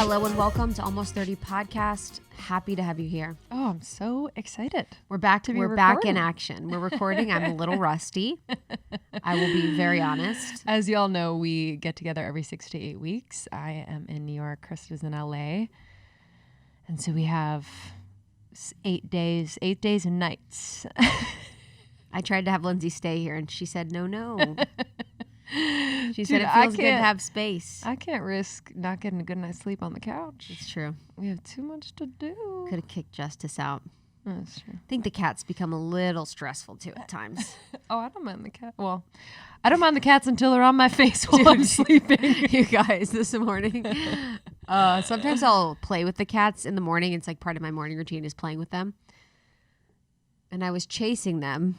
Hello and welcome to Almost 30 Podcast. Happy to have you here. Oh, I'm so excited. We're back in action. We're recording. I'm a little rusty. I will be very honest. As y'all know, we get together every 6 to 8 weeks. I am in New York. Krista's in LA. And so we have 8 days and nights. I tried to have Lindsey stay here and she said, no. She said it feels good to have space. I can't risk not getting a good night's sleep on the couch. It's true. We have too much to do. Could have kicked Justice out. That's true. I think the cats become a little stressful too at times. Oh, I don't mind the cat. Well, I don't mind the cats until they're on my face while I'm sleeping. You guys, this morning. Sometimes I'll play with the cats in the morning. It's like part of my morning routine is playing with them. And I was chasing them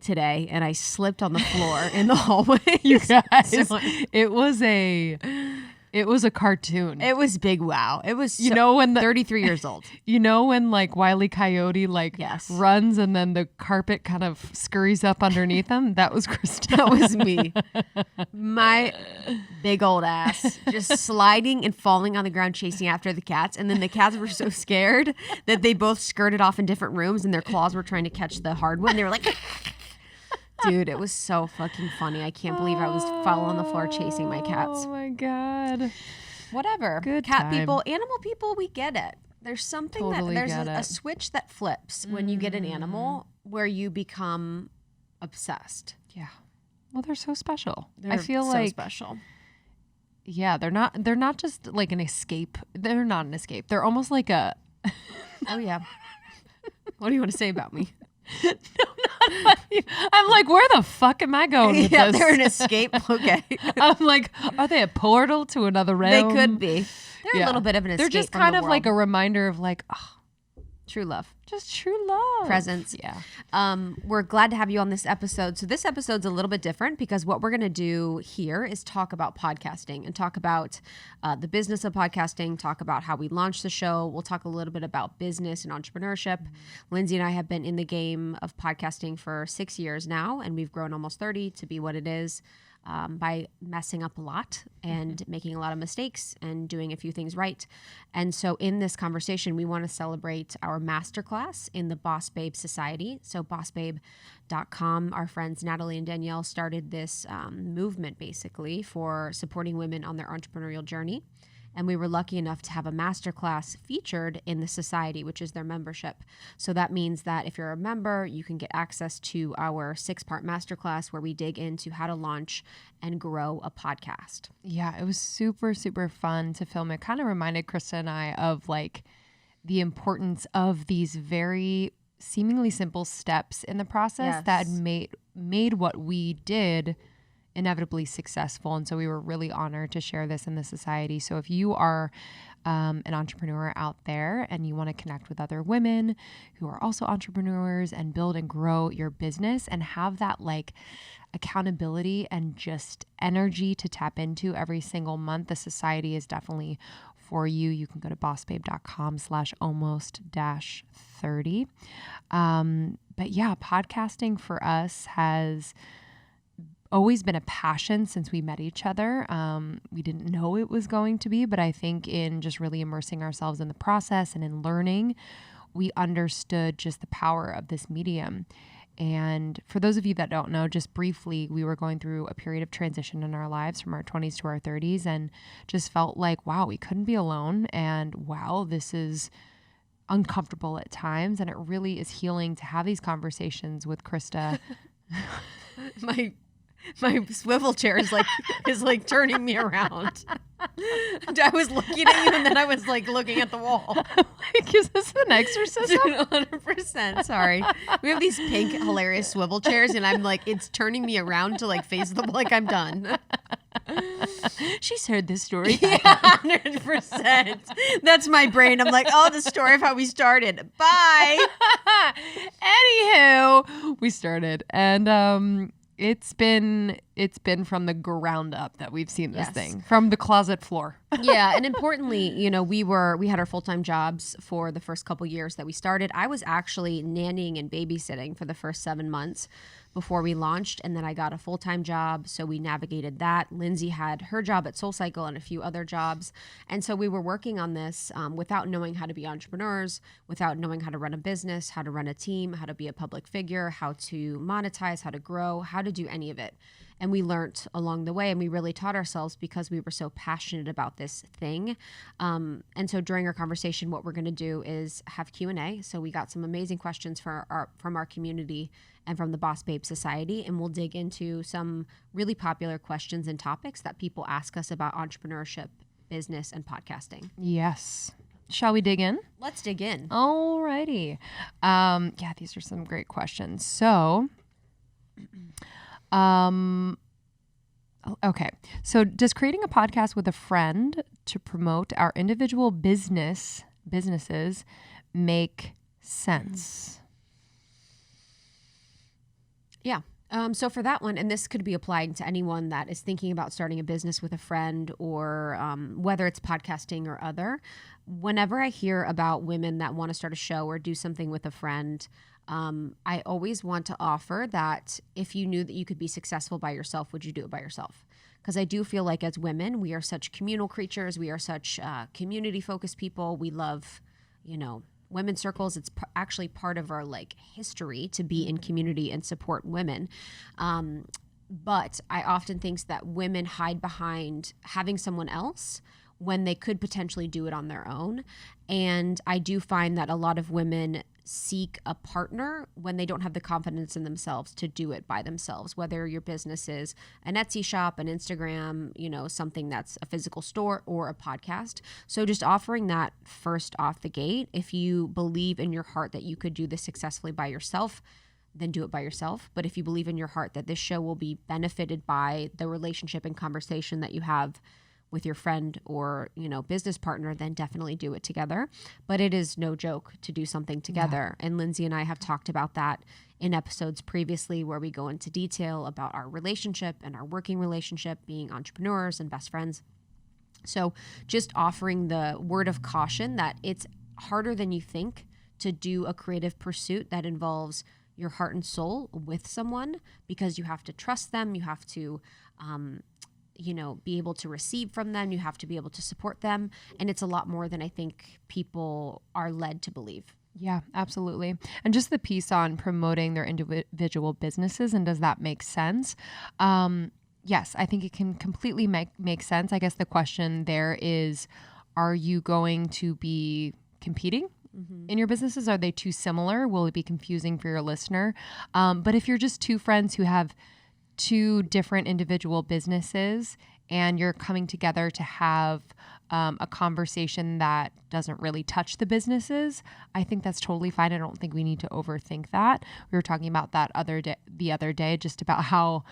today and I slipped on the floor in the hallway. You guys, it was a cartoon. It was big wow. It was when 33 years old. You know when like Wile E. Coyote yes. runs and then the carpet kind of scurries up underneath him? That was Krista. That was me. My big old ass just sliding and falling on the ground chasing after the cats. And then the cats were so scared that they both skirted off in different rooms and their claws were trying to catch the hardwood. And they were like... Dude, it was so fucking funny. I can't believe I fell on the floor chasing my cats. Oh my God. Whatever. Good Cat time. people, animal people, we get it. There's something Totally there's get a it. switch that flips when you get an animal where you become obsessed. Yeah. Well, they're so special. They're I feel so like special. Yeah, they're not just like an escape. They're not an escape. They're almost like a Oh yeah. What do you want to say about me? No, not you. I'm like, where the fuck am I going with this? They're an escape. Okay. I'm like, are they a portal to another realm? They could be. They're a little bit of an escape. They're just from kind the of world. like a reminder of like, true love. just true love. Presence. Yeah. We're glad to have you on this episode. So this episode's a little bit different because what we're going to do here is talk about podcasting and talk about the business of podcasting, talk about how we launched the show. We'll talk a little bit about business and entrepreneurship. Lindsey and I have been in the game of podcasting for 6 years now, and we've grown almost 30 to be what it is. By messing up a lot and making a lot of mistakes and doing a few things right. And so in this conversation, we want to celebrate our masterclass in the Boss Babe Society. So bossbabe.com, our friends Natalie and Danielle started this movement basically for supporting women on their entrepreneurial journey. And we were lucky enough to have a masterclass featured in the Society, which is their membership. So that means that if you're a member, you can get access to our 6-part masterclass where we dig into how to launch and grow a podcast. Yeah, it was super, super fun to film. It kind of reminded Krista and I of like the importance of these very seemingly simple steps in the process that made what we did inevitably successful. And so we were really honored to share this in the Society. So if you are an entrepreneur out there and you want to connect with other women who are also entrepreneurs and build and grow your business and have that like accountability and just energy to tap into every single month, the Society is definitely for you. You can go to bossbabe.com/almost-30. But yeah, podcasting for us has always been a passion since we met each other. We didn't know it was going to be, but I think in just really immersing ourselves in the process and in learning, we understood just the power of this medium. And for those of you that don't know, just briefly, we were going through a period of transition in our lives from our 20s to our 30s and just felt like, wow, we couldn't be alone. And wow, this is uncomfortable at times. And it really is healing to have these conversations with Krista. My swivel chair is like turning me around. I was looking at you and then I was like looking at the wall. Like, is this an exorcism? 100%. Sorry. We have these pink, hilarious swivel chairs and I'm like, it's turning me around to like face them like I'm done. She's heard this story. Yeah, 100%. That's my brain. I'm like, oh, the story of how we started. Bye. Anywho, we started. And it's been from the ground up that we've seen this thing, from the closet floor. Yeah, and importantly, you know, we had our full-time jobs for the first couple years that we started. I was actually nannying and babysitting for the first 7 months before we launched. And then I got a full-time job. So we navigated that. Lindsey had her job at SoulCycle and a few other jobs. And so we were working on this without knowing how to be entrepreneurs, without knowing how to run a business, how to run a team, how to be a public figure, how to monetize, how to grow, how to do any of it. And we learned along the way, and we really taught ourselves because we were so passionate about this thing. And so during our conversation, what we're going to do is have Q&A. So we got some amazing questions from our community and from the Boss Babe Society, and we'll dig into some really popular questions and topics that people ask us about entrepreneurship, business, and podcasting. Yes. Shall we dig in? Let's dig in. Alrighty. Yeah, these are some great questions. So... okay. So does creating a podcast with a friend to promote our individual businesses make sense? Yeah. So for that one, and this could be applied to anyone that is thinking about starting a business with a friend, or whether it's podcasting or other, whenever I hear about women that want to start a show or do something with a friend, I always want to offer that if you knew that you could be successful by yourself, would you do it by yourself? Because I do feel like as women, we are such communal creatures. We are such community-focused people. We love, women's circles. It's actually part of our history to be in community and support women. But I often think that women hide behind having someone else when they could potentially do it on their own. And I do find that a lot of women seek a partner when they don't have the confidence in themselves to do it by themselves, whether your business is an Etsy shop, an Instagram, something that's a physical store, or a podcast. So just offering that first off the gate, if you believe in your heart that you could do this successfully by yourself, then do it by yourself. But if you believe in your heart that this show will be benefited by the relationship and conversation that you have with your friend or, business partner, then definitely do it together. But it is no joke to do something together. Yeah. And Lindsey and I have talked about that in episodes previously where we go into detail about our relationship and our working relationship, being entrepreneurs and best friends. So just offering the word of caution that it's harder than you think to do a creative pursuit that involves your heart and soul with someone, because you have to trust them. You have to, be able to receive from them. You have to be able to support them. And it's a lot more than I think people are led to believe. Yeah, absolutely. And just the piece on promoting their individual businesses, and does that make sense? Yes, I think it can completely make sense. I guess the question there is, are you going to be competing in your businesses? Are they too similar? Will it be confusing for your listener? But if you're just two friends who have two different individual businesses and you're coming together to have a conversation that doesn't really touch the businesses, I think that's totally fine. I don't think we need to overthink that. We were talking about that the other day, just about how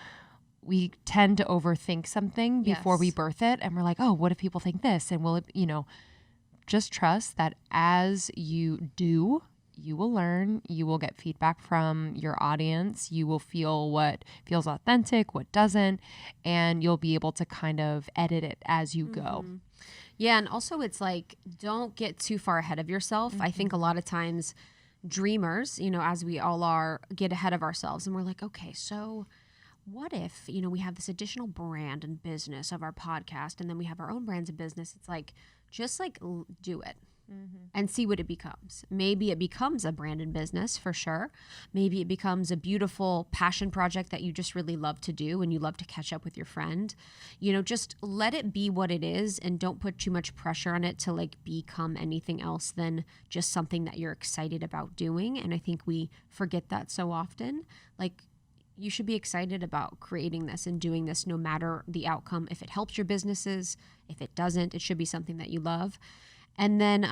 we tend to overthink something before we birth it. And we're like, oh, what if people think this? And will it, just trust that as you do, you will learn, you will get feedback from your audience, you will feel what feels authentic, what doesn't, and you'll be able to kind of edit it as you go. Yeah, and also it's don't get too far ahead of yourself. I think a lot of times dreamers, as we all are, get ahead of ourselves and we're like, okay, so what if, we have this additional brand and business of our podcast, and then we have our own brands of business. It's just do it. And see what it becomes. Maybe it becomes a brand and business for sure. Maybe it becomes a beautiful passion project that you just really love to do and you love to catch up with your friend. Just let it be what it is, and don't put too much pressure on it to become anything else than just something that you're excited about doing. And I think we forget that so often. You should be excited about creating this and doing this no matter the outcome. If it helps your businesses, if it doesn't, it should be something that you love. And then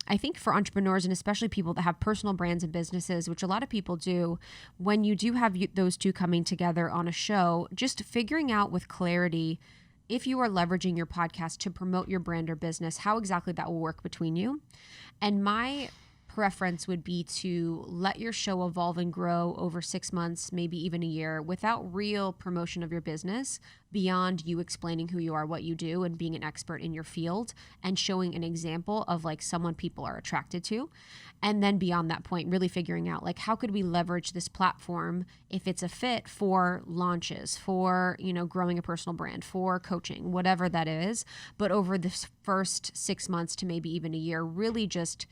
I think for entrepreneurs, and especially people that have personal brands and businesses, which a lot of people do, when you do have those two coming together on a show, just figuring out with clarity, if you are leveraging your podcast to promote your brand or business, how exactly that will work between you. And my preference would be to let your show evolve and grow over 6 months, maybe even a year, without real promotion of your business beyond you explaining who you are, what you do, and being an expert in your field and showing an example of like someone people are attracted to. And then beyond that point, really figuring out like how could we leverage this platform if it's a fit for launches, for, growing a personal brand, for coaching, whatever that is. But over this first 6 months to maybe even a year, really just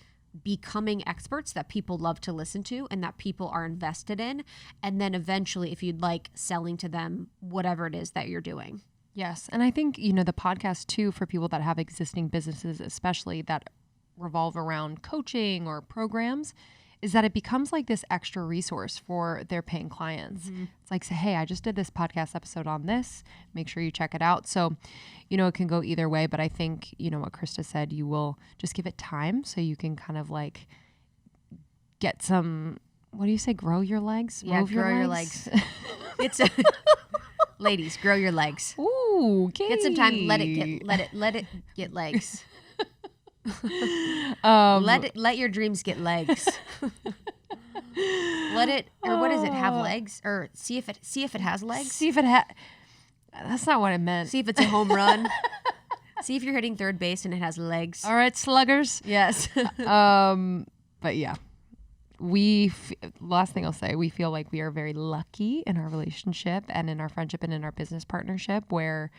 becoming experts that people love to listen to and that people are invested in. And then eventually, if you'd like, selling to them whatever it is that you're doing. Yes. And I think, the podcast too, for people that have existing businesses, especially that revolve around coaching or programs, is that it becomes like this extra resource for their paying clients. Mm-hmm. It's like, say, hey, I just did this podcast episode on this. Make sure you check it out. So, it can go either way. But I think, what Krista said, you will just give it time so you can kind of like get some, what do you say? Grow your legs? Yeah, Move grow your legs. It's ladies, grow your legs. Ooh, okay. Get some time. Let it get legs. Let your dreams get legs. Let it, or what is it? Have legs, or see if it has legs. See if it that's not what I meant. See if it's a home run. See if you're hitting third base and it has legs. All right, sluggers. Yes. But yeah, last thing I'll say, we feel like we are very lucky in our relationship and in our friendship and in our business partnership where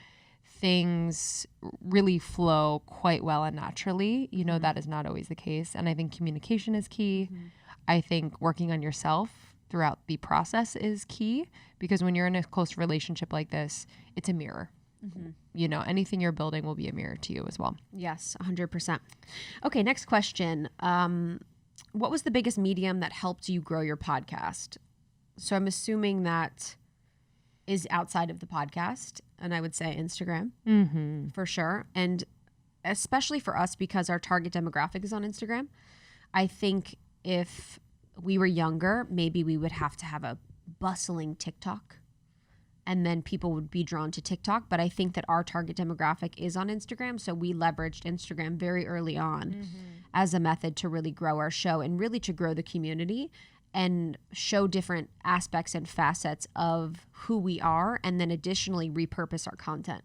things really flow quite well and naturally. Mm-hmm. That is not always the case. And I think communication is key. Mm-hmm. I think working on yourself throughout the process is key because when you're in a close relationship like this, it's a mirror. Mm-hmm. Anything you're building will be a mirror to you as well. Yes, 100%. Okay, next question. What was the biggest medium that helped you grow your podcast? So I'm assuming that is outside of the podcast, and I would say Instagram, mm-hmm. for sure. And especially for us, because our target demographic is on Instagram, I think if we were younger, maybe we would have to have a bustling TikTok, and then people would be drawn to TikTok. But I think that our target demographic is on Instagram, so we leveraged Instagram very early on mm-hmm. as a method to really grow our show and really to grow the community and show different aspects and facets of who we are, and then additionally repurpose our content.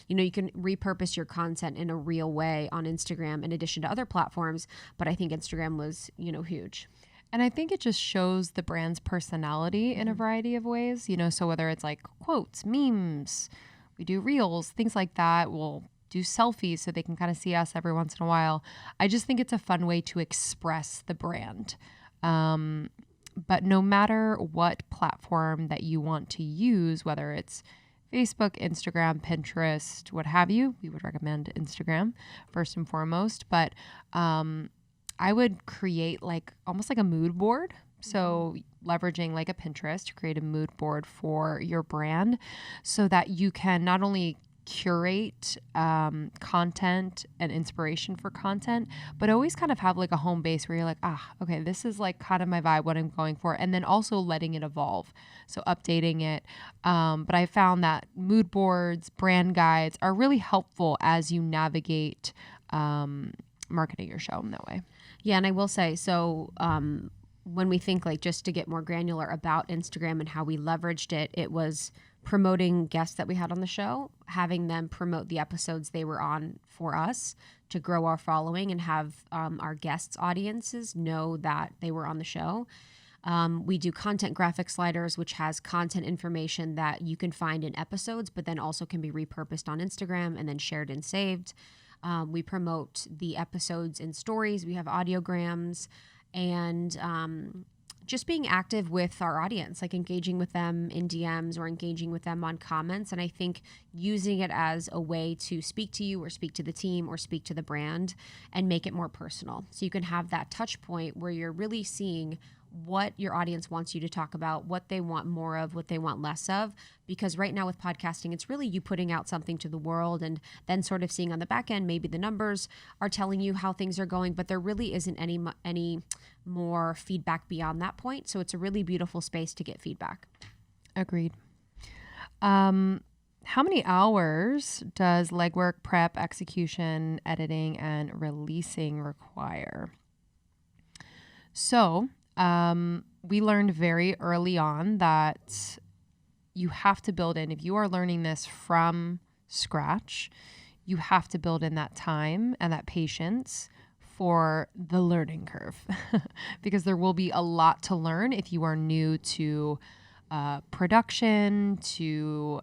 You can repurpose your content in a real way on Instagram in addition to other platforms, but I think Instagram was, huge. And I think it just shows the brand's personality in a variety of ways, so whether it's like quotes, memes, we do reels, things like that. We'll do selfies so they can kind of see us every once in a while. I just think it's a fun way to express the brand. But no matter what platform that you want to use, whether it's Facebook, Instagram, Pinterest, what have you, we would recommend Instagram first and foremost. But I would create almost like a mood board. So leveraging like a Pinterest to create a mood board for your brand so that you can not only curate content and inspiration for content, but always kind of have like a home base where you're like, okay, this is like kind of my vibe, what I'm going for, and then also letting it evolve, so updating it. But I found that mood boards, brand guides are really helpful as you navigate marketing your show in that way. Yeah, and I will say, so when we think like just to get more granular about Instagram and how we leveraged it, it was promoting guests that we had on the show, having them promote the episodes they were on for us to grow our following and have our guests' audiences know that they were on the show. We do content graphic sliders, which has content information that you can find in episodes, but then also can be repurposed on Instagram and then shared and saved. We promote the episodes in stories. We have audiograms and just being active with our audience, like engaging with them in DMs or engaging with them on comments. And I think using it as a way to speak to you or speak to the team or speak to the brand and make it more personal. So you can have that touch point where you're really seeing what your audience wants you to talk about, what they want more of, what they want less of. Because right now with podcasting, it's really you putting out something to the world and then sort of seeing on the back end, maybe the numbers are telling you how things are going, but there really isn't any more feedback beyond that point. So it's a really beautiful space to get feedback. Agreed. How many hours does legwork, prep, execution, editing, and releasing require? So we learned very early on that you have to build in, if you are learning this from scratch, you have to build in that time and that patience for the learning curve because there will be a lot to learn if you are new to production, to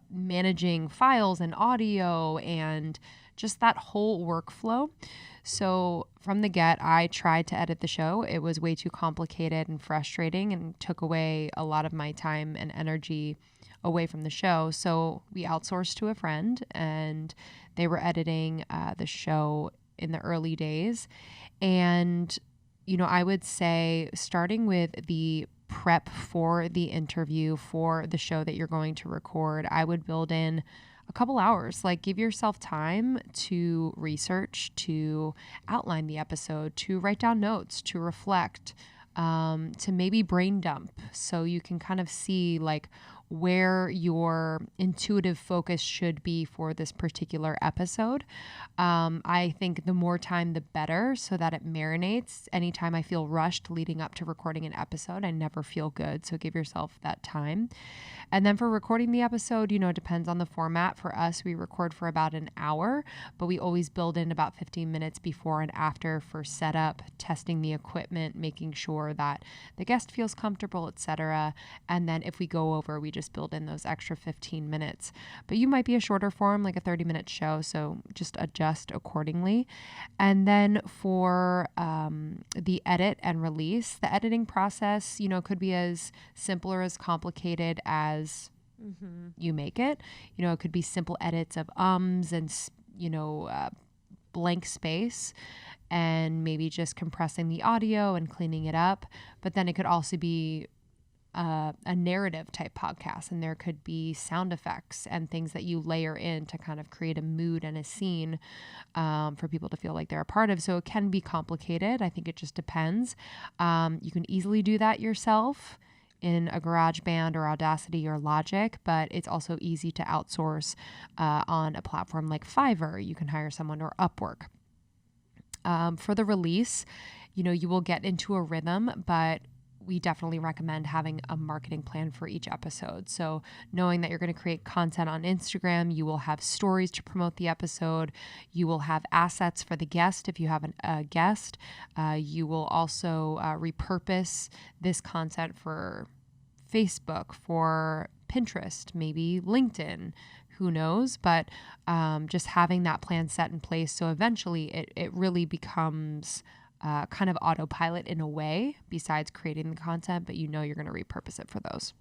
managing files and audio and just that whole workflow. So from the get, I tried to edit the show. It was way too complicated and frustrating and took away a lot of my time and energy away from the show. So we outsourced to a friend and they were editing the show in the early days. And, you know, I would say starting with the prep for the interview for the show that you're going to record, I would build in a couple hours. Like, give yourself time to research, to outline the episode, to write down notes, to reflect, to maybe brain dump so you can kind of see like where your intuitive focus should be for this particular episode. I think the more time, the better, so that it marinates. Anytime I feel rushed leading up to recording an episode, I never feel good. So give yourself that time. And then for recording the episode, you know, it depends on the format. For us, we record for about an hour, but we always build in about 15 minutes before and after for setup, testing the equipment, making sure that the guest feels comfortable, etc. And then if we go over, we just build in those extra 15 minutes. But you might be a shorter form, like a 30-minute show, so just adjust accordingly. And then for the edit and release, the editing process, you know, could be as simple or as complicated as you make it. You know, it could be simple edits of and, you know, blank space and maybe just compressing the audio and cleaning it up. But then it could also be a narrative type podcast, and there could be sound effects and things that you layer in to kind of create a mood and a scene for people to feel like they're a part of. So it can be complicated. I think it just depends. You can easily do that yourself in a GarageBand or Audacity or Logic, but it's also easy to outsource on a platform like Fiverr. You can hire someone, or Upwork. For the release, you know, you will get into a rhythm, but we definitely recommend having a marketing plan for each episode. So knowing that you're going to create content on Instagram, you will have stories to promote the episode. You will have assets for the guest if you have a guest. You will also repurpose this content for Facebook, for Pinterest, maybe LinkedIn, who knows? But just having that plan set in place. So eventually it really becomes kind of autopilot in a way, besides creating the content, but you know you're going to repurpose it for those.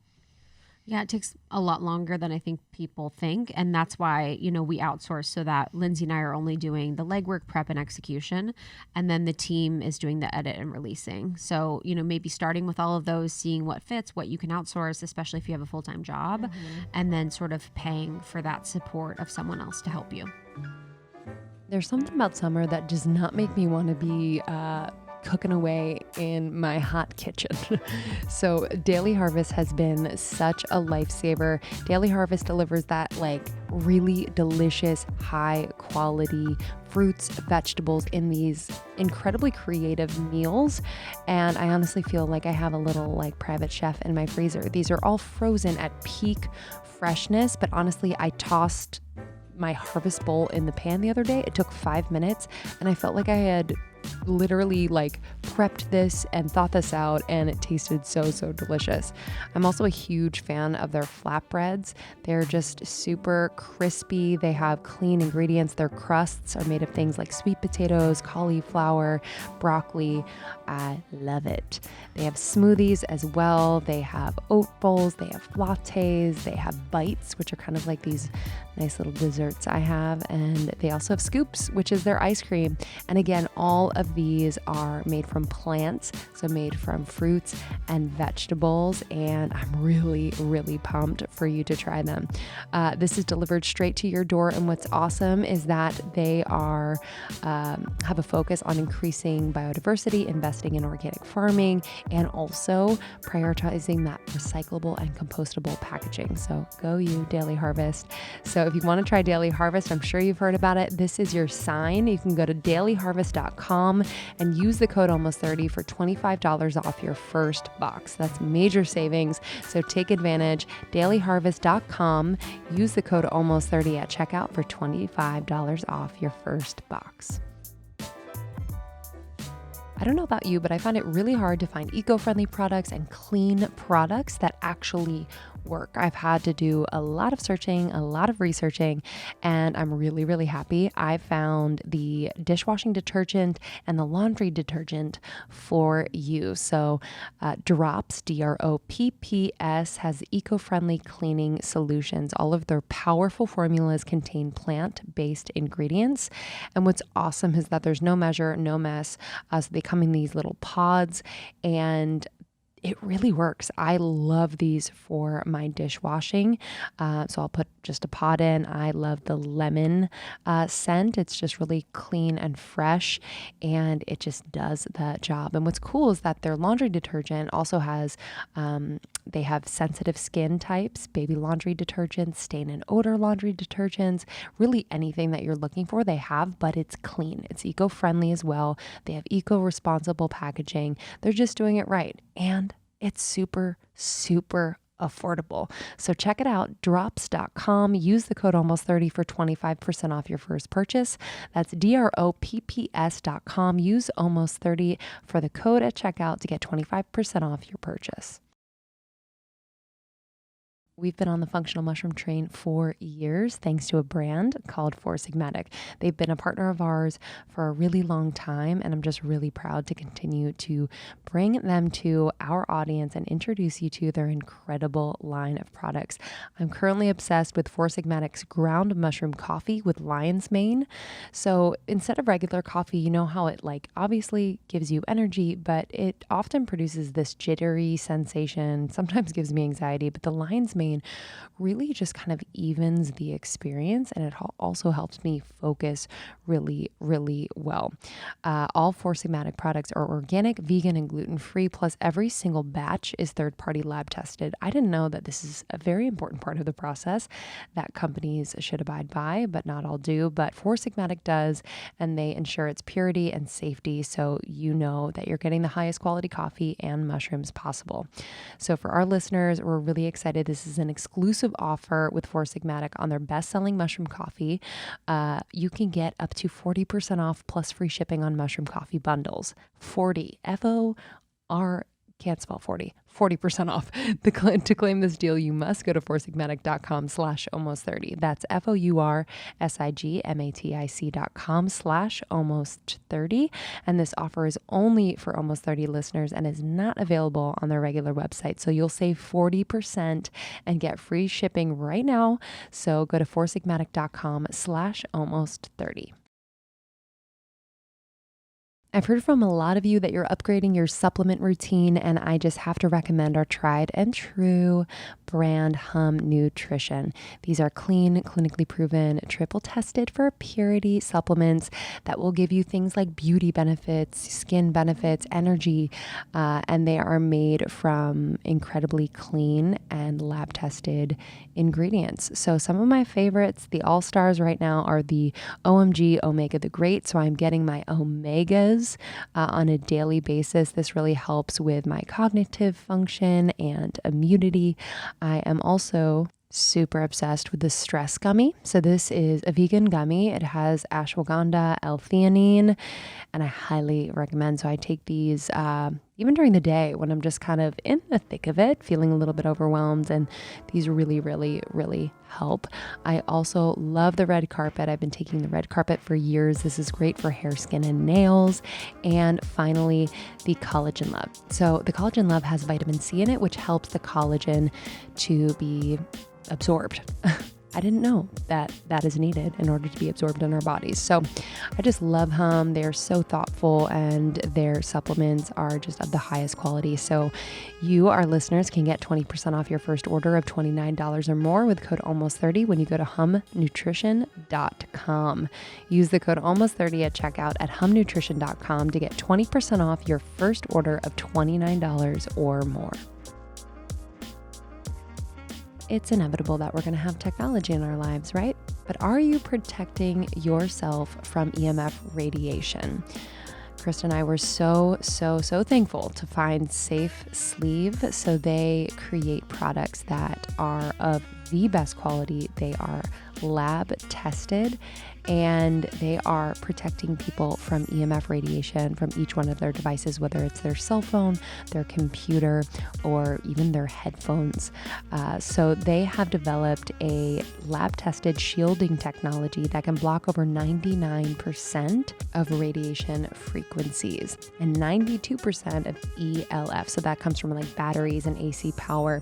Yeah, it takes a lot longer than I think people think. And that's why, you know, we outsource so that Lindsey and I are only doing the legwork, prep, and execution. And then the team is doing the edit and releasing. So, you know, maybe starting with all of those, seeing what fits, what you can outsource, especially if you have a full-time job, and then sort of paying for that support of someone else to help you. There's something about summer that does not make me want to be cooking away in my hot kitchen. So Daily Harvest has been such a lifesaver. Daily Harvest delivers that like really delicious, high quality fruits, vegetables in these incredibly creative meals. And I honestly feel like I have a little like private chef in my freezer. These are all frozen at peak freshness, but honestly, I tossed my harvest bowl in the pan the other day. It took 5 minutes and I felt like I had literally like prepped this and thought this out, and it tasted so delicious. I'm also a huge fan of their flatbreads. They're just super crispy. They have clean ingredients. Their crusts are made of things like sweet potatoes, cauliflower, broccoli. I love it. They have smoothies as well. They have oat bowls. They have lattes. They have bites, which are kind of like these nice little desserts I have. And they also have scoops, which is their ice cream. And again, all of these are made from plants, so made from fruits and vegetables, and I'm really pumped for you to try them. This is delivered straight to your door, and what's awesome is that they are have a focus on increasing biodiversity, investing in organic farming, and also prioritizing that recyclable and compostable packaging. So go you, Daily Harvest. So if you want to try Daily Harvest, I'm sure you've heard about it. This is your sign. You can go to dailyharvest.com hum and use the code almost30 for $25 off your first box. That's major savings. So take advantage. dailyharvest.com. Use the code almost30 at checkout for $25 off your first box. I don't know about you, but I find it really hard to find eco-friendly products and clean products that actually work. I've had to do a lot of searching, a lot of researching, and I'm really, really happy. I found the dishwashing detergent and the laundry detergent for you. So Drops, DROPPS, has eco-friendly cleaning solutions. All of their powerful formulas contain plant-based ingredients. And what's awesome is that there's no measure, no mess. So they come in these little pods, and it really works. I love these for my dishwashing. So I'll put just a pod in. I love the lemon scent. It's just really clean and fresh, and it just does the job. And what's cool is that their laundry detergent also has, they have sensitive skin types, baby laundry detergents, stain and odor laundry detergents, really anything that you're looking for they have, but it's clean. It's eco-friendly as well. They have eco-responsible packaging. They're just doing it right. And it's super, super affordable. So check it out, drops.com. Use the code almost30 for 25% off your first purchase. That's DROPPS.com. Use almost30 for the code at checkout to get 25% off your purchase. We've been on the functional mushroom train for years, thanks to a brand called Four Sigmatic. They've been a partner of ours for a really long time, and I'm just really proud to continue to bring them to our audience and introduce you to their incredible line of products. I'm currently obsessed with Four Sigmatic's ground mushroom coffee with lion's mane. So instead of regular coffee, you know how it obviously gives you energy, but it often produces this jittery sensation, sometimes gives me anxiety, but the lion's mane really just kind of evens the experience, and it also helps me focus really, really well. All Four Sigmatic products are organic, vegan, and gluten-free, plus every single batch is third-party lab tested. I didn't know that this is a very important part of the process that companies should abide by, but not all do. But Four Sigmatic does, and they ensure its purity and safety, so you know that you're getting the highest quality coffee and mushrooms possible. So for our listeners, we're really excited. This is an exclusive offer with Four Sigmatic on their best-selling mushroom coffee. You can get up to 40% off plus free shipping on mushroom coffee bundles. 40, F-O-R, can't spell 40% off. To claim this deal, you must go to foursigmatic.com/almost30. That's FOURSIGMATIC.com/almost30. And this offer is only for Almost 30 listeners and is not available on their regular website. So you'll save 40% and get free shipping right now. So go to foursigmatic.com/almost30. I've heard from a lot of you that you're upgrading your supplement routine, and I just have to recommend our tried and true brand Hum Nutrition. These are clean, clinically proven, triple tested for purity supplements that will give you things like beauty benefits, skin benefits, energy, and they are made from incredibly clean and lab tested ingredients. So some of my favorites, the all-stars right now, are the OMG Omega the Great. So I'm getting my omegas on a daily basis. This really helps with my cognitive function and immunity. I am also super obsessed with the stress gummy. So this is a vegan gummy. It has ashwagandha, L-theanine, and I highly recommend. So I take these even during the day when I'm just kind of in the thick of it, feeling a little bit overwhelmed, and these really, really, really help. I also love the red carpet. I've been taking the red carpet for years. This is great for hair, skin, and nails. And finally, the Collagen Love. So the Collagen Love has vitamin C in it, which helps the collagen to be absorbed. I didn't know that that is needed in order to be absorbed in our bodies. So I just love Hum. They're so thoughtful, and their supplements are just of the highest quality. So you, our listeners, can get 20% off your first order of $29 or more with code almost30 when you go to humnutrition.com. Use the code almost30 at checkout at humnutrition.com to get 20% off your first order of $29 or more. It's inevitable that we're going to have technology in our lives, right? But are you protecting yourself from EMF radiation? Krista and I were so thankful to find Safe Sleeve. So they create products that are of the best quality. They are lab tested, and they are protecting people from EMF radiation from each one of their devices, whether it's their cell phone, their computer, or even their headphones. So they have developed a lab tested shielding technology that can block over 99% of radiation frequencies and 92% of ELF. So that comes from like batteries and AC power.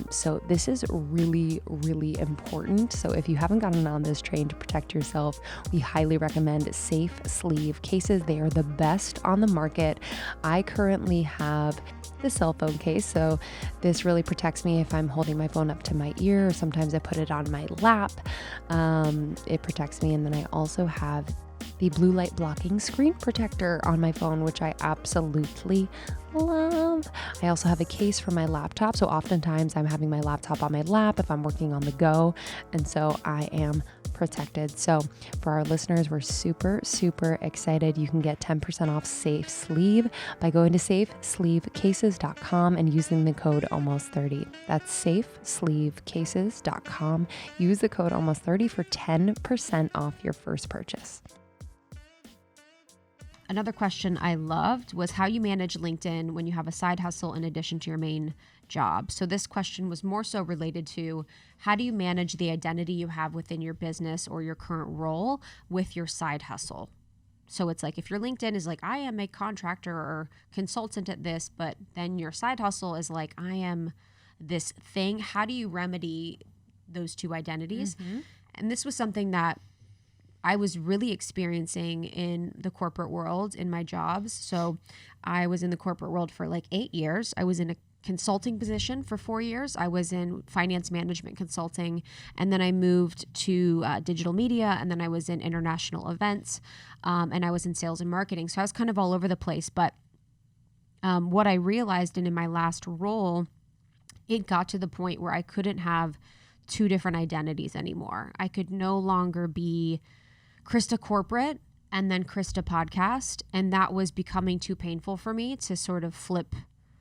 So this is really, really important. So if you haven't gotten on this train to protect yourself, we highly recommend Safe Sleeve cases. They are the best on the market. I currently have the cell phone case, so this really protects me if I'm holding my phone up to my ear, or sometimes I put it on my lap. It protects me. And then I also have the blue light blocking screen protector on my phone, which I absolutely love. I also have a case for my laptop. So oftentimes I'm having my laptop on my lap if I'm working on the go. And so I am protected. So for our listeners, we're super excited. You can get 10% off Safe Sleeve by going to safesleevecases.com and using the code almost30. That's safesleevecases.com. Use the code almost30 for 10% off your first purchase. Another question I loved was how you manage LinkedIn when you have a side hustle in addition to your main job. So this question was more so related to how do you manage the identity you have within your business or your current role with your side hustle? So it's like if your LinkedIn is like, I am a contractor or consultant at this, but then your side hustle is like, I am this thing. How do you remedy those two identities? Mm-hmm. And this was something that I was really experiencing in the corporate world in my jobs. So I was in the corporate world for like 8 years. I was in a consulting position for 4 years. I was in finance management consulting, and then I moved to digital media, and then I was in international events, and I was in sales and marketing. So I was kind of all over the place. But what I realized, and in my last role, it got to the point where I couldn't have two different identities anymore. I could no longer be Krista Corporate and then Krista Podcast. And that was becoming too painful for me to sort of flip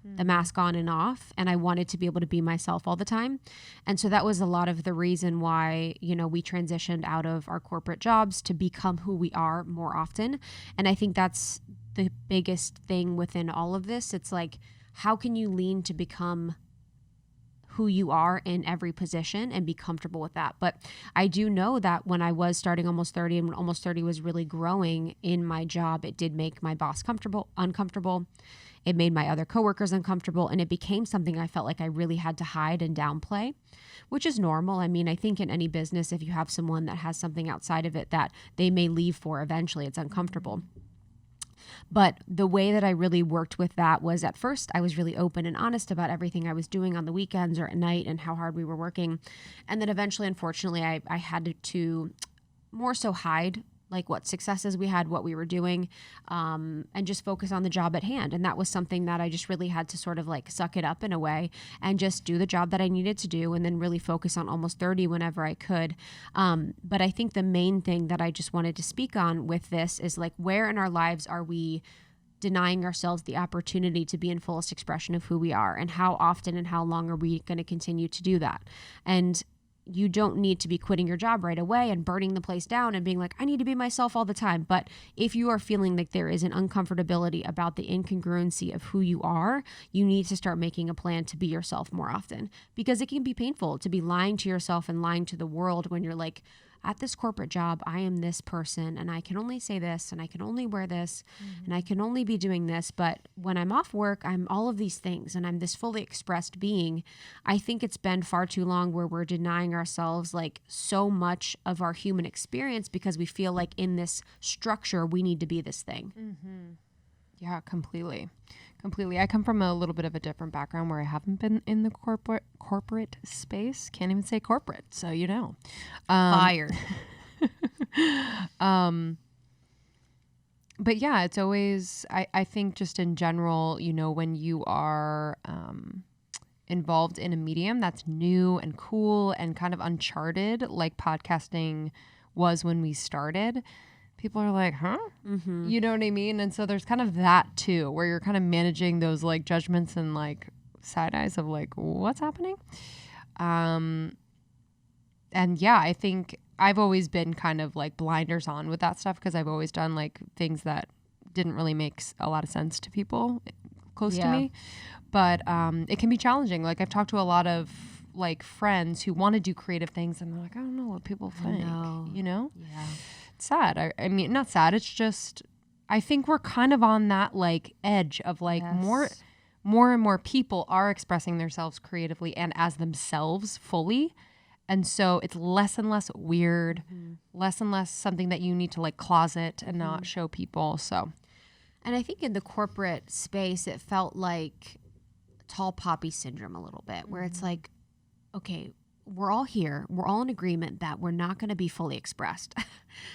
the mask on and off. And I wanted to be able to be myself all the time. And so that was a lot of the reason why, you know, we transitioned out of our corporate jobs to become who we are more often. And I think that's the biggest thing within all of this. It's like, how can you lean to become who you are in every position and be comfortable with that? But I do know that when I was starting Almost 30 and when Almost 30 was really growing in my job, it did make my boss uncomfortable. It made my other coworkers uncomfortable, and it became something I felt like I really had to hide and downplay, which is normal. I mean, I think in any business, if you have someone that has something outside of it that they may leave for eventually, it's uncomfortable. But the way that I really worked with that was, at first I was really open and honest about everything I was doing on the weekends or at night and how hard we were working. And then eventually, unfortunately, I had to more so hide like what successes we had, what we were doing, and just focus on the job at hand. And that was something that I just really had to sort of like suck it up in a way and just do the job that I needed to do, and then really focus on Almost 30 whenever I could. But I think the main thing that I just wanted to speak on with this is like, where in our lives are we denying ourselves the opportunity to be in fullest expression of who we are, and how often and how long are we going to continue to do that? And you don't need to be quitting your job right away and burning the place down and being like, I need to be myself all the time. But if you are feeling like there is an uncomfortability about the incongruency of who you are, you need to start making a plan to be yourself more often, because it can be painful to be lying to yourself and lying to the world when you're like, at this corporate job, I am this person and I can only say this and I can only wear this and I can only be doing this. But when I'm off work, I'm all of these things and I'm this fully expressed being. I think it's been far too long where we're denying ourselves like so much of our human experience because we feel like in this structure, we need to be this thing. Mm-hmm. Yeah, completely. I come from a little bit of a different background where I haven't been in the corporate space. Can't even say corporate, so you know. Fired. But yeah, it's always, I think just in general, you know, when you are involved in a medium that's new and cool and kind of uncharted, like podcasting was when we started, people are like, huh? You know what I mean? And so there's kind of that too, where you're kind of managing those like judgments and like side eyes of like, what's happening? And yeah, I think I've always been kind of like blinders on with that stuff because I've always done like things that didn't really make a lot of sense to people close to me. But it can be challenging. Like I've talked to a lot of like friends who want to do creative things and they're like, I don't know what people think, you know? Yeah. It's sad. I mean, not sad. It's just, I think we're kind of on that like edge of like more and more people are expressing themselves creatively and as themselves fully. And so it's less and less weird, less and less something that you need to like closet and not show people. So, and I think in the corporate space, it felt like tall poppy syndrome a little bit, where it's like, okay, we're all here. We're all in agreement that we're not going to be fully expressed.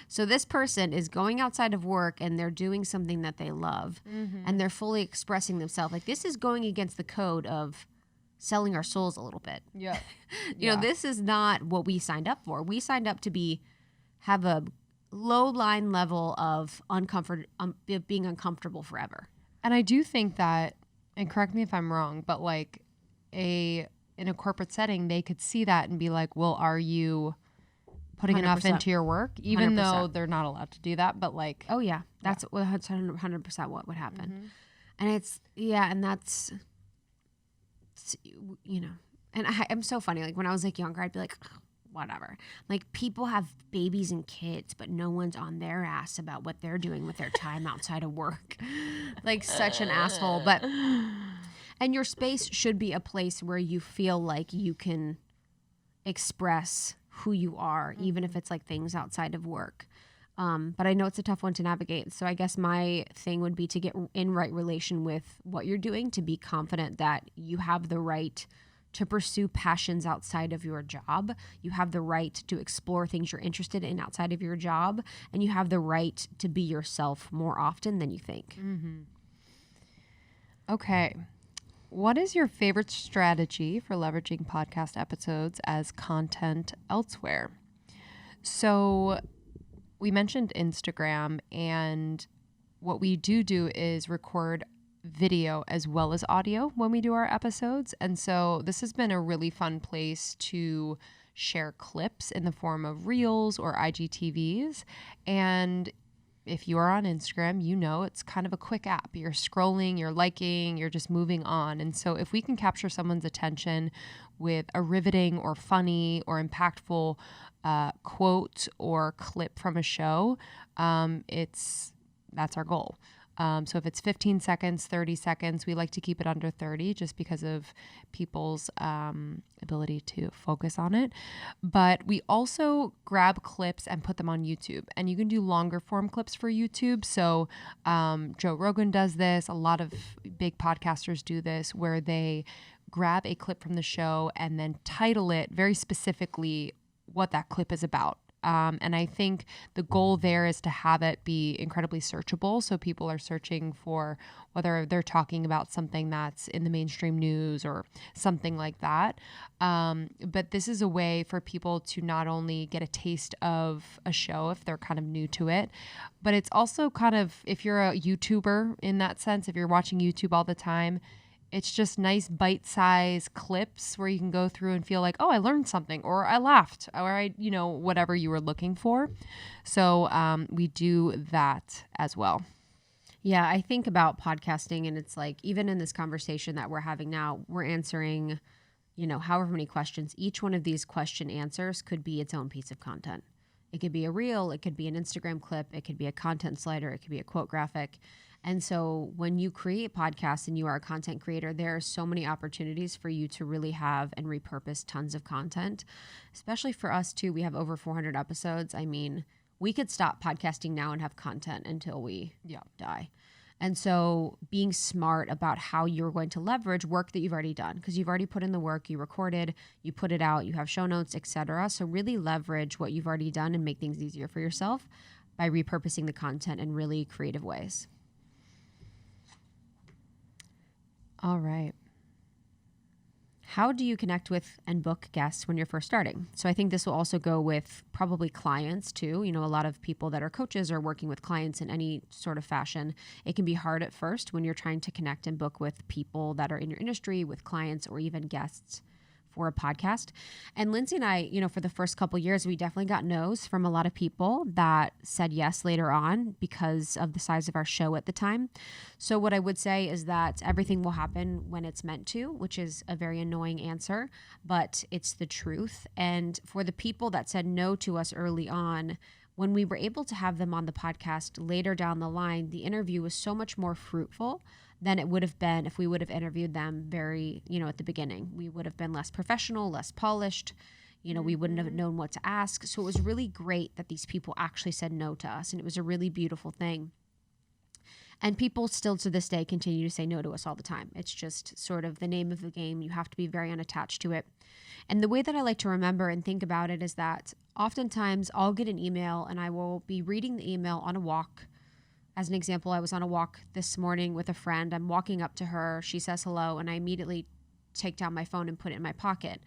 So this person is going outside of work and they're doing something that they love and they're fully expressing themselves. Like this is going against the code of selling our souls a little bit. yeah. You know, this is not what we signed up for. We signed up to have a low line level of being uncomfortable forever. And I do think that, and correct me if I'm wrong, but like in a corporate setting, they could see that and be like, well, are you putting 100%. enough into your work? Even 100%. though they're not allowed to do that, but like. Oh yeah. That's 100% what would happen. And and that's, you know, and I'm so funny. Like when I was like younger, I'd be like, whatever. Like people have babies and kids, but no one's on their ass about what they're doing with their time outside of work. Like such an asshole. But, and your space should be a place where you feel like you can express who you are, even if it's like things outside of work. But I know it's a tough one to navigate. So I guess my thing would be to get in right relation with what you're doing, to be confident that you have the right to pursue passions outside of your job. You have the right to explore things you're interested in outside of your job. And you have the right to be yourself more often than you think. Okay. What is your favorite strategy for leveraging podcast episodes as content elsewhere? So we mentioned Instagram, and what we do is record video as well as audio when we do our episodes. And so this has been a really fun place to share clips in the form of reels or IGTVs. And if you are on Instagram, you know it's kind of a quick app. You're scrolling, you're liking, you're just moving on. And so if we can capture someone's attention with a riveting or funny or impactful quote or clip from a show, that's our goal. So if it's 15 seconds, 30 seconds, we like to keep it under 30 just because of people's ability to focus on it. But we also grab clips and put them on YouTube. And you can do longer form clips for YouTube. So Joe Rogan does this. A lot of big podcasters do this, where they grab a clip from the show and then title it very specifically what that clip is about. And I think the goal there is to have it be incredibly searchable. So people are searching for whether they're talking about something that's in the mainstream news or something like that. But this is a way for people to not only get a taste of a show if they're kind of new to it, but it's also kind of, if you're a YouTuber in that sense, if you're watching YouTube all the time, it's just nice bite-sized clips where you can go through and feel like, oh, I learned something, or I laughed, or I, whatever you were looking for. So we do that as well. Yeah, I think about podcasting, and it's like, even in this conversation that we're having now, we're answering, however many questions. Each one of these question answers could be its own piece of content. It could be a reel, it could be an Instagram clip, it could be a content slider, it could be a quote graphic. And so when you create podcasts and you are a content creator, there are so many opportunities for you to really have and repurpose tons of content, especially for us too. We have over 400 episodes. I mean, we could stop podcasting now and have content until we die. And so being smart about how you're going to leverage work that you've already done, because you've already put in the work, you recorded, you put it out, you have show notes, etc. So really leverage what you've already done and make things easier for yourself by repurposing the content in really creative ways. All right. how do you connect with and book guests when you're first starting? So I think this will also go with probably clients too. You know, a lot of people that are coaches or working with clients in any sort of fashion. It can be hard at first when you're trying to connect and book with people that are in your industry, with clients, or even guests for a podcast. And Lindsey and I, you know, for the first couple years, we definitely got no's from a lot of people that said yes later on because of the size of our show at the time. So what I would say is that everything will happen when it's meant to, which is a very annoying answer, but it's the truth. And for the people that said no to us early on, when we were able to have them on the podcast later down the line, the interview was so much more fruitful than it would have been if we would have interviewed them very, you know, at the beginning. We would have been less professional, less polished. You know, we wouldn't have known what to ask. So it was really great that these people actually said no to us. And it was a really beautiful thing. And people still to this day continue to say no to us all the time. It's just sort of the name of the game. You have to be very unattached to it. And the way that I like to remember and think about it is that oftentimes I'll get an email and I will be reading the email on a walk. As an example, I was on a walk this morning with a friend. I'm walking up to her. She says hello, and I immediately take down my phone and put it in my pocket.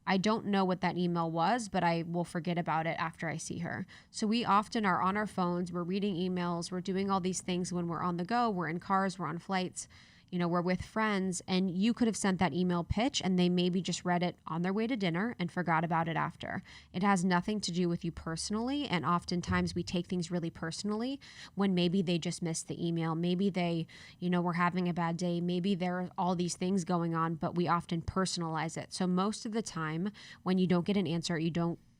I don't know what that email was, but I will forget about it after I see her. So we often are on our phones. We're reading emails. We're doing all these things when we're on the go. We're in cars. We're on flights. You know, we're with friends, and you could have sent that email pitch and they maybe just read it on their way to dinner and forgot about it after. It has nothing to do with you personally. And oftentimes we take things really personally when maybe they just missed the email. Maybe they, you know, were having a bad day. Maybe there are all these things going on, but we often personalize it. So most of the time when you don't get an answer,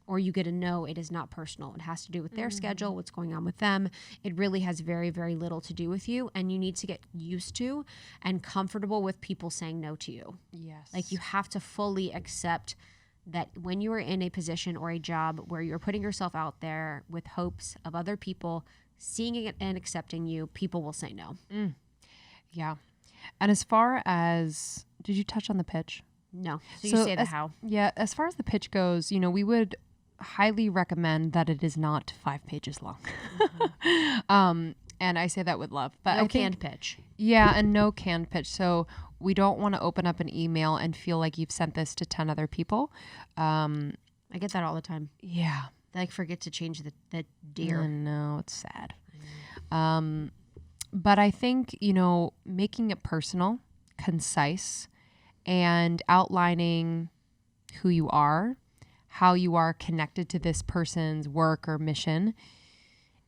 or you get a no, it is not personal. It has to do with their schedule, what's going on with them. It really has very, very little to do with you. And you need to get used to and comfortable with people saying no to you. Yes. Like you have to fully accept that when you are in a position or a job where you're putting yourself out there with hopes of other people seeing it and accepting you, people will say no. Yeah. And as far as, did you touch on the pitch? No. So you say the how. Yeah. As far as the pitch goes, you know, we would highly recommend that it is not 5 pages long. And I say that with love. But no canned pitch. Yeah, and no canned pitch. So we don't want to open up an email and feel like you've sent this to 10 other people. I get that all the time. Yeah. I forget to change the deer. No, it's sad. But I think, you know, making it personal, concise, and outlining who you are, how you are connected to this person's work or mission,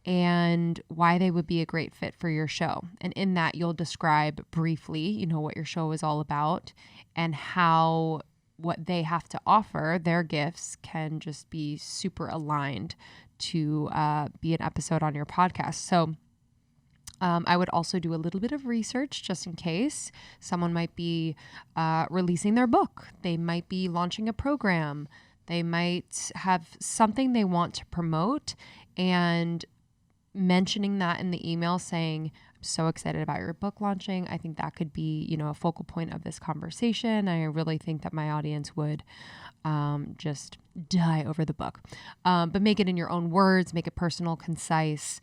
and why they would be a great fit for your show. And in that, you'll describe briefly, you know, what your show is all about and how what they have to offer, their gifts, can just be super aligned to be an episode on your podcast. So I would also do a little bit of research just in case someone might be releasing their book. They might be launching a program. They might have something they want to promote, and mentioning that in the email, saying, I'm so excited about your book launching. I think that could be, you know, a focal point of this conversation. I really think that my audience would just die over the book. But make it in your own words, make it personal, concise.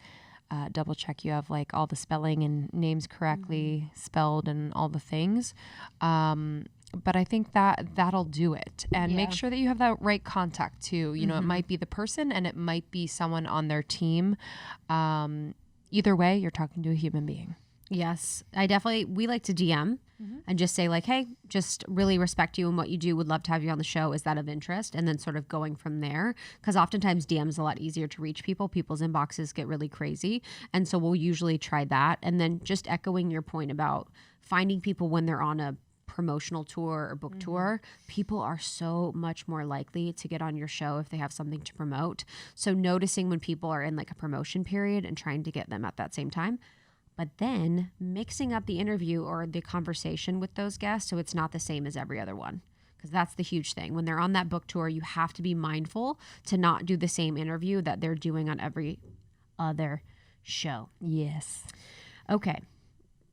Double check you have like all the spelling and names correctly spelled and all the things. But I think that'll do it. And make sure that you have that right contact too. You know, it might be the person and it might be someone on their team. Either way, you're talking to a human being. Yes. We like to DM and just say like, hey, just really respect you and what you do. Would love to have you on the show. Is that of interest? And then sort of going from there. Because oftentimes DM is a lot easier to reach people. People's inboxes get really crazy. And so we'll usually try that. And then just echoing your point about finding people when they're on a promotional tour or book tour, people are so much more likely to get on your show if they have something to promote. So noticing when people are in like a promotion period and trying to get them at that same time, but then mixing up the interview or the conversation with those guests so it's not the same as every other one. Because that's the huge thing. When they're on that book tour, you have to be mindful to not do the same interview that they're doing on every other show. Yes. Okay.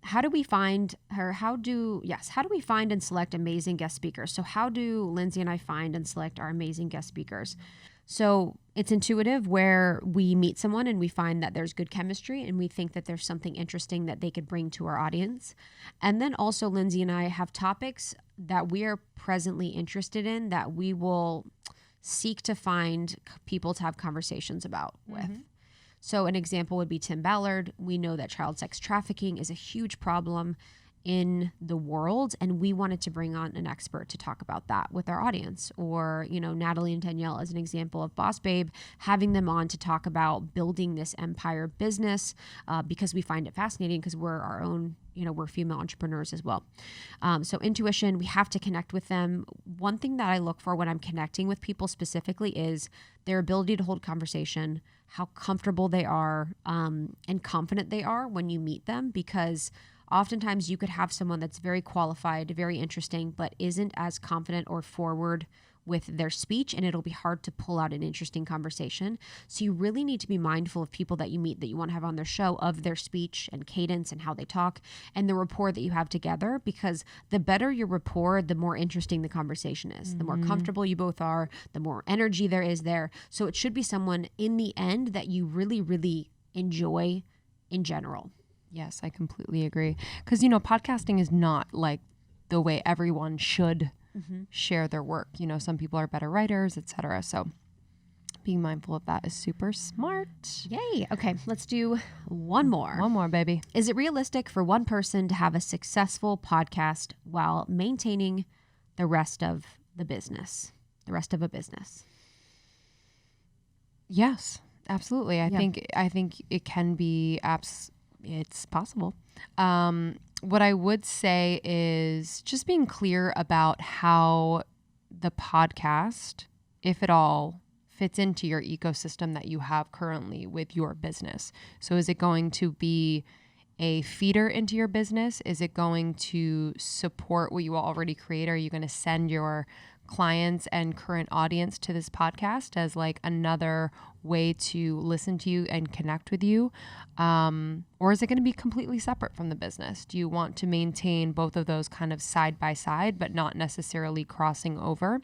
How do we find and select amazing guest speakers? So how do Lindsey and I find and select our amazing guest speakers? So it's intuitive, where we meet someone and we find that there's good chemistry and we think that there's something interesting that they could bring to our audience. And then also Lindsey and I have topics that we are presently interested in that we will seek to find people to have conversations about with. So an example would be Tim Ballard. We know that child sex trafficking is a huge problem in the world, and we wanted to bring on an expert to talk about that with our audience. Or, Natalie and Danielle as an example of Boss Babe, having them on to talk about building this empire business because we find it fascinating because we're our own, we're female entrepreneurs as well. So intuition, we have to connect with them. One thing that I look for when I'm connecting with people specifically is their ability to hold conversation, how comfortable they are and confident they are when you meet them, because oftentimes you could have someone that's very qualified, very interesting, but isn't as confident or forward with their speech, and it'll be hard to pull out an interesting conversation. So you really need to be mindful of people that you meet that you want to have on their show, of their speech and cadence and how they talk and the rapport that you have together, because the better your rapport, the more interesting the conversation is. The more comfortable you both are, the more energy there is there. So it should be someone in the end that you really, really enjoy in general. Yes, I completely agree. Because, podcasting is not like the way everyone should share their work. Some people are better writers, etc. So being mindful of that is super smart. Yay. Okay, let's do one more. One more, baby. Is it realistic for one person to have a successful podcast while maintaining the rest of a business? Yes, absolutely. I think it can be it's possible. What I would say is just being clear about how the podcast, if at all, fits into your ecosystem that you have currently with your business. So is it going to be a feeder into your business? Is it going to support what you already create? Are you going to send your clients and current audience to this podcast as like another way to listen to you and connect with you? Or is it going to be completely separate from the business? Do you want to maintain both of those kind of side by side, but not necessarily crossing over?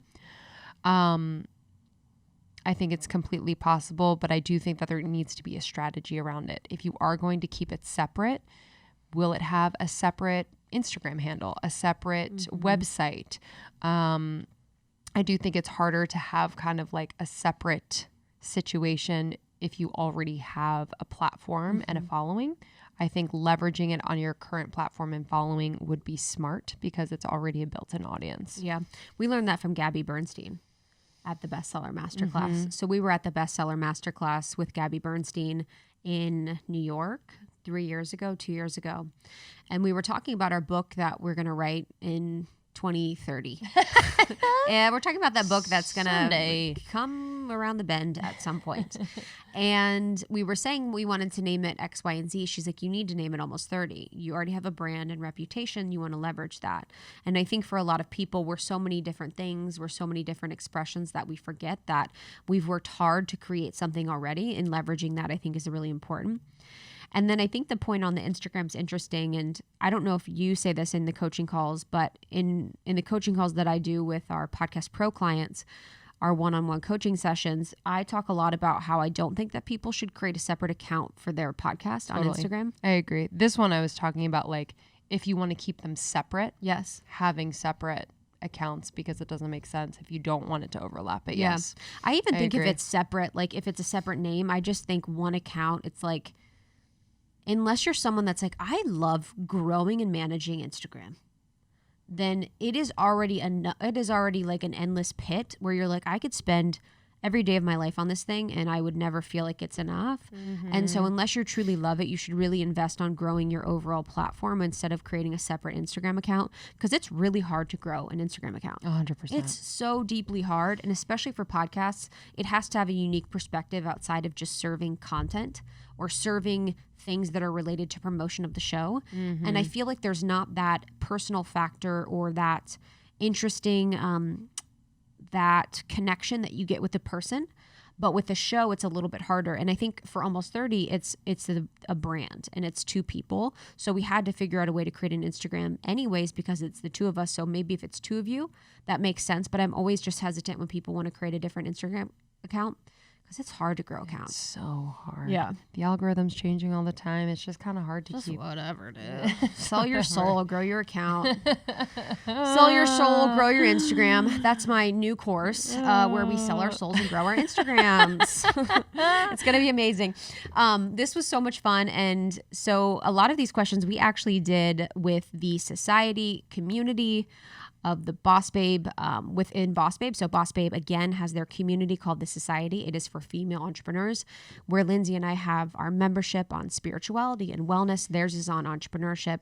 I think it's completely possible, but I do think that there needs to be a strategy around it. If you are going to keep it separate, will it have a separate Instagram handle, a separate website? I do think it's harder to have kind of like a separate situation if you already have a platform and a following. I think leveraging it on your current platform and following would be smart because it's already a built-in audience. Yeah. We learned that from Gabby Bernstein at the Bestseller Masterclass. So we were at the Bestseller Masterclass with Gabby Bernstein in New York 2 years ago. And we were talking about our book that we're going to write in 2030. And we're talking about that book that's going to come around the bend at some point. And we were saying we wanted to name it X, Y, and Z. She's like, you need to name it Almost 30. You already have a brand and reputation. You want to leverage that. And I think for a lot of people, we're so many different things. We're so many different expressions that we forget that we've worked hard to create something already, and leveraging that I think is really important. And then I think the point on the Instagram is interesting. And I don't know if you say this in the coaching calls, but in the coaching calls that I do with our Podcast Pro clients, our one-on-one coaching sessions, I talk a lot about how I don't think that people should create a separate account for their podcast on Instagram. I agree. This one I was talking about, like, if you want to keep them separate, yes, having separate accounts, because it doesn't make sense if you don't want it to overlap. But yes, I even think if it's separate, like if it's a separate name, I just think one account, it's like, unless you're someone that's like, I love growing and managing Instagram, then it is already like an endless pit where you're like, I could spend every day of my life on this thing and I would never feel like it's enough. And so unless you truly love it, you should really invest on growing your overall platform instead of creating a separate Instagram account, because it's really hard to grow an Instagram account. 100%. It's so deeply hard. And especially for podcasts, it has to have a unique perspective outside of just serving content or serving things that are related to promotion of the show. And I feel like there's not that personal factor or that interesting that connection that you get with the person. But with the show, it's a little bit harder. And I think for Almost 30, it's a brand and it's two people. So we had to figure out a way to create an Instagram anyways, because it's the two of us. So maybe if it's two of you, that makes sense. But I'm always just hesitant when people want to create a different Instagram account, because it's hard to grow accounts. It's so hard. Yeah. The algorithm's changing all the time. It's just kind of hard to Just keep. whatever, dude. Sell your soul, grow your account. Sell your soul, grow your Instagram. That's my new course where we sell our souls and grow our Instagrams. It's going to be amazing. This was so much fun. And so a lot of these questions we actually did with the Society community of the Boss Babe within Boss Babe. So Boss Babe, again, has their community called the Society. It is for female entrepreneurs, where Lindsey and I have our membership on spirituality and wellness. Theirs is on entrepreneurship.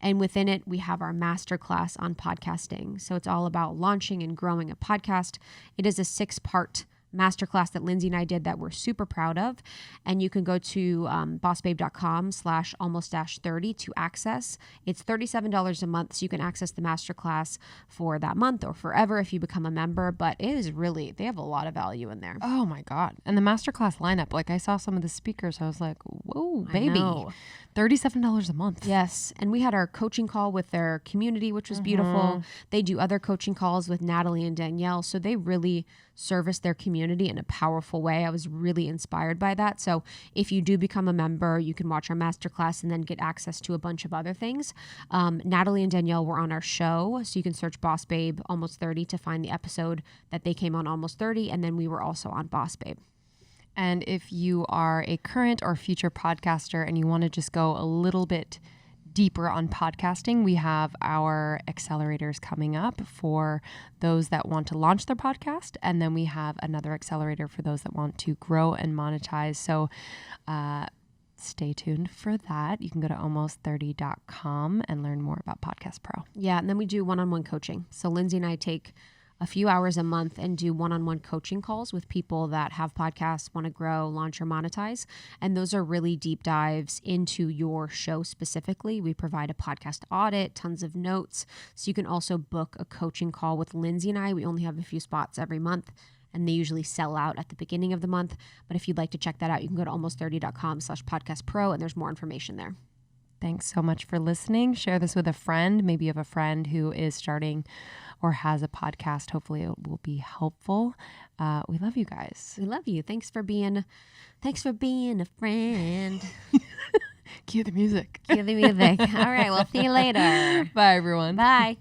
And within it, we have our masterclass on podcasting. So it's all about launching and growing a podcast. It is a 6-part masterclass that Lindsey and I did that we're super proud of. And you can go to bossbabe.com/almost-30 to access. It's $37 a month. So you can access the masterclass for that month or forever if you become a member. But it is really, they have a lot of value in there. Oh my God. And the masterclass lineup, like I saw some of the speakers. I was like, whoa, baby. $37 a month. Yes. And we had our coaching call with their community, which was beautiful. They do other coaching calls with Natalie and Danielle. So they really service their community in a powerful way. I was really inspired by that. So if you do become a member, you can watch our masterclass and then get access to a bunch of other things. Natalie and Danielle were on our show. So you can search Boss Babe Almost 30 to find the episode that they came on Almost 30. And then we were also on Boss Babe. And if you are a current or future podcaster and you want to just go a little bit deeper on podcasting, we have our accelerators coming up for those that want to launch their podcast. And then we have another accelerator for those that want to grow and monetize. So stay tuned for that. You can go to almost30.com and learn more about Podcast Pro. Yeah. And then we do one-on-one coaching. So Lindsey and I take a few hours a month and do one-on-one coaching calls with people that have podcasts, want to grow, launch, or monetize. And those are really deep dives into your show specifically. We provide a podcast audit, tons of notes. So you can also book a coaching call with Lindsey and I. We only have a few spots every month, and they usually sell out at the beginning of the month. But if you'd like to check that out, you can go to almost30.com/podcastpro, and there's more information there. Thanks so much for listening. Share this with a friend. Maybe you have a friend who is starting or has a podcast. Hopefully it will be helpful. We love you guys. We love you. Thanks for being a friend. Cue the music. Cue the music. All right. We'll see you later. Bye, everyone. Bye.